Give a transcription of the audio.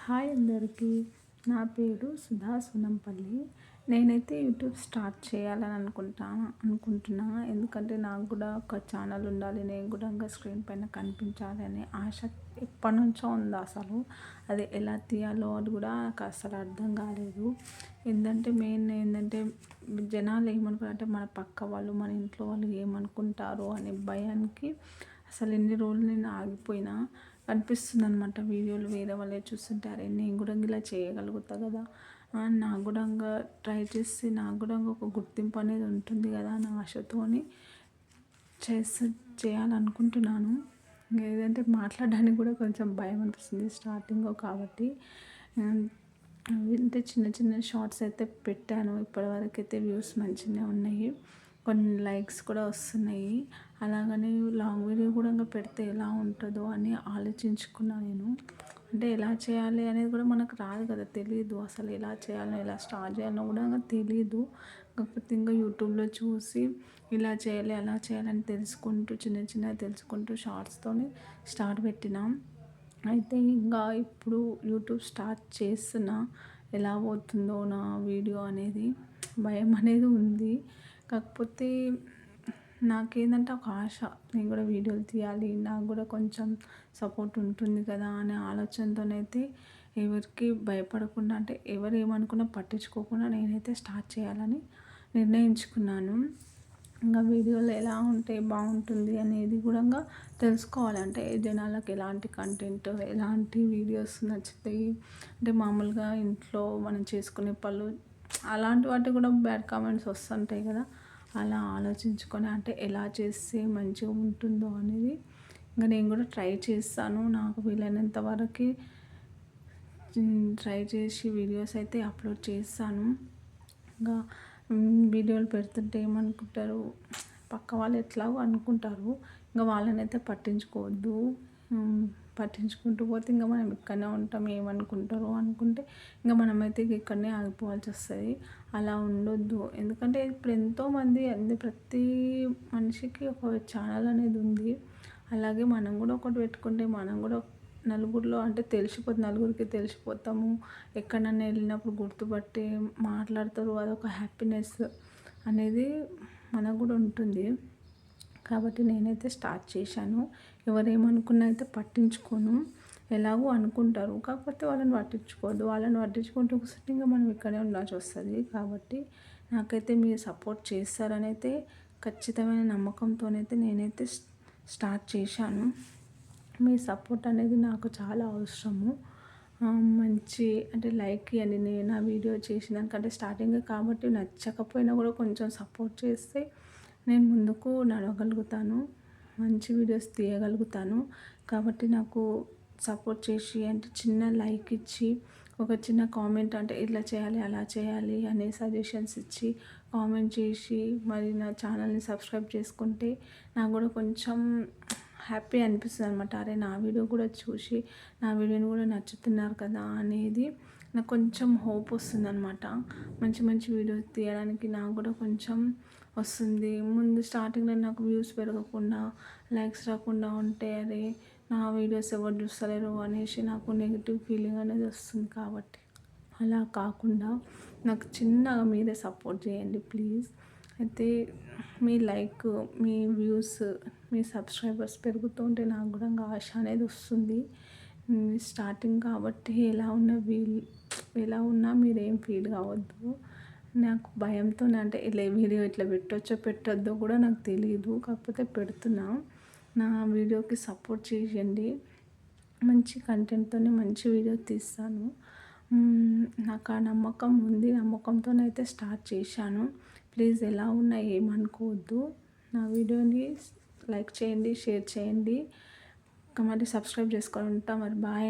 Hi అందరికీ. నా పేరు సుధా సునంపల్లి. నేనైతే యూట్యూబ్ స్టార్ట్ చేయాలని అనుకుంటున్నా. ఎందుకంటే నాకు కూడా ఒక ఛానల్ ఉండాలి. నేను కూడా ఇంకా స్క్రీన్ పైన కనిపించాలి అనే ఆశ ఎప్పటినుంచో ఉంది అసలు. అది ఎలా తీయాలో అది కూడా నాకు అసలు అర్థం కాలేదు. మెయిన్ ఏంటంటే జనాలు ఏమనుకుంటారంటే మన పక్క వాళ్ళు, మన ఇంట్లో వాళ్ళు ఏమనుకుంటారో అనే భయానికి అసలు ఎన్ని రోజులు నేను ఆగిపోయినా అనిపిస్తుంది అనమాట. వీడియోలు వేరే వాళ్ళే చూస్తుంటారే, నేను కూడా ఇలా చేయగలుగుతా కదా, నాకు కూడా ఇంకా ట్రై చేసి నాకు కూడా ఒక గుర్తింపు అనేది ఉంటుంది కదా అన్న ఆశతోని చేయాలనుకుంటున్నాను. ఏదంటే మాట్లాడడానికి కూడా కొంచెం భయం అనిపిస్తుంది స్టార్టింగ్ కాబట్టి. అంటే చిన్న చిన్న షార్ట్స్ అయితే పెట్టాను. ఇప్పటివరకు అయితే వ్యూస్ మంచిగానే ఉన్నాయి, కొన్ని లైక్స్ కూడా వస్తున్నాయి. అలాగని లాంగ్ వీడియో కూడా ఇంకా పెడితే ఎలా ఉంటుందో అని ఆలోచించుకున్నా నేను. అంటే ఎలా చేయాలి అనేది కూడా మనకు రాదు కదా, తెలియదు అసలు ఎలా చేయాలో, ఎలా స్టార్ట్ చేయాలో కూడా తెలియదు. కాకపోతే ఇంకా యూట్యూబ్లో చూసి ఇలా చేయాలి అలా చేయాలని చిన్న తెలుసుకుంటూ షార్ట్స్తోని స్టార్ట్ పెట్టినాం. అయితే ఇంకా ఇప్పుడు యూట్యూబ్ స్టార్ట్ చేస్తున్నా, ఎలా పోతుందో నా వీడియో అనేది భయం అనేది ఉంది. కాకపోతే నాకేంటంటే ఒక ఆశ, నేను కూడా వీడియోలు తీయాలి, నాకు కూడా కొంచెం సపోర్ట్ ఉంటుంది కదా అనే ఆలోచనతోనైతే ఎవరికి భయపడకుండా, అంటే ఎవరు ఏమనుకున్నా పట్టించుకోకుండా నేనైతే స్టార్ట్ చేయాలని నిర్ణయించుకున్నాను. ఇంకా వీడియోలు ఎలా ఉంటే బాగుంటుంది అనేది కూడా తెలుసుకోవాలి. అంటే జనాలకు ఎలాంటి కంటెంట్, ఎలాంటి వీడియోస్ నచ్చుతాయి, అంటే మామూలుగా ఇంట్లో మనం చేసుకునే పనులు అలాంటి వాటి కూడా బ్యాడ్ కామెంట్స్ వస్తుంటాయి కదా. అలా ఆలోచించుకొని అంటే ఎలా చేస్తే మంచిగా ఉంటుందో అనేది ఇంకా నేను కూడా ట్రై చేస్తాను. నాకు వీలైనంత వరకు ట్రై చేసి వీడియోస్ అయితే అప్లోడ్ చేస్తాను. ఇంకా వీడియోలు పెడుతుంటే ఏమనుకుంటారు, పక్క వాళ్ళు ఎట్లాగో అనుకుంటారు, ఇంకా వాళ్ళని అయితే పట్టించుకోవద్దు. పట్టించుకుంటూ పోతే ఇంకా మనం ఇక్కడనే ఉంటాం, ఏమనుకుంటారో అనుకుంటే ఇంకా మనమైతే ఇక్కడనే ఆగిపోవాల్సి వస్తుంది. అలా ఉండొద్దు. ఎందుకంటే ఇప్పుడు ఎంతోమంది ప్రతి మనిషికి ఒక ఛానల్ అనేది ఉంది. అలాగే మనం కూడా ఒకటి పెట్టుకుంటే మనం కూడా నలుగురిలో అంటే నలుగురికి తెలిసిపోతాము. ఎక్కడన్నా వెళ్ళినప్పుడు గుర్తుపట్టి మాట్లాడతారు. అదొక హ్యాపీనెస్ అనేది మనకు కూడా ఉంటుంది. కాబట్టి నేనైతే స్టార్ట్ చేశాను. ఎవరేమనుకున్నా అయితే పట్టించుకోను. ఎలాగో అనుకుంటారు, కాకపోతే వాళ్ళని పట్టించుకుంటూ కూర్చుంటే ఇంకా మనం ఇక్కడే ఉండాల్సి వస్తుంది. కాబట్టి నాకైతే మీరు సపోర్ట్ చేస్తారని అయితే ఖచ్చితమైన నమ్మకంతోనైతే నేనైతే స్టార్ట్ చేశాను. మీ సపోర్ట్ అనేది నాకు చాలా అవసరము. మంచి అంటే లైక్ ఇవ్వండి. నేను నా వీడియో చేసినాకంటే స్టార్టింగ్ కాబట్టి నచ్చకపోయినా కూడా కొంచెం సపోర్ట్ చేస్తే నేను ముందుకు నడవగలుగుతాను, మంచి వీడియోస్ తీయగలుగుతాను. కాబట్టి నాకు సపోర్ట్ చేసి అంటే చిన్న లైక్ ఇచ్చి, ఒక చిన్న కామెంట్ అంటే ఇట్లా చేయాలి అలా చేయాలి అనే సజెషన్స్ ఇచ్చి కామెంట్ చేసి మరి నా ఛానల్ని సబ్స్క్రైబ్ చేసుకుంటే నాకు కూడా కొంచెం హ్యాపీ అనిపిస్తుంది అనమాట. అరే నా వీడియో కూడా చూసి నా వీడియోని కూడా నచ్చుతున్నారు కదా అనేది నాకు కొంచెం హోప్ వస్తుంది అనమాట. మంచి మంచి వీడియోస్ తీయడానికి నాకు కూడా కొంచెం వస్తుంది. ముందు స్టార్టింగ్లో నాకు వ్యూస్ పెరగకుండా, లైక్స్ రాకుండా ఉంటే అరే నా వీడియోస్ ఎవరు చూస్తలేరు అనేసి నాకు నెగిటివ్ ఫీలింగ్ అనేది వస్తుంది. కాబట్టి అలా కాకుండా నాకు చిన్నగా మీరే సపోర్ట్ చేయండి ప్లీజ్. అయితే మీ లైక్, మీ వ్యూస్, మీ సబ్స్క్రైబర్స్ పెరుగుతుంటే నాకు కూడా ఆశ అనేది వస్తుంది. స్టార్టింగ్ కాబట్టి ఎలా ఉన్నా మీరేం ఫీల్ కావద్దు. నాకు భయంతో అంటే వీడియో ఇట్లా పెట్టొద్దో కూడా నాకు తెలియదు, కాకపోతే పెడుతున్నా. నా వీడియోకి సపోర్ట్ చేయండి. మంచి కంటెంట్తో మంచి వీడియో తీస్తాను. నాకు ఆ నమ్మకం ఉంది. నమ్మకంతోనైతే స్టార్ట్ చేశాను. ప్లీజ్ ఎలా ఉన్నా ఏమనుకోవద్దు. నా వీడియోని లైక్ చేయండి, షేర్ చేయండి, మరి సబ్స్క్రైబ్ చేసుకొని ఉంటా. మరి బాయ్.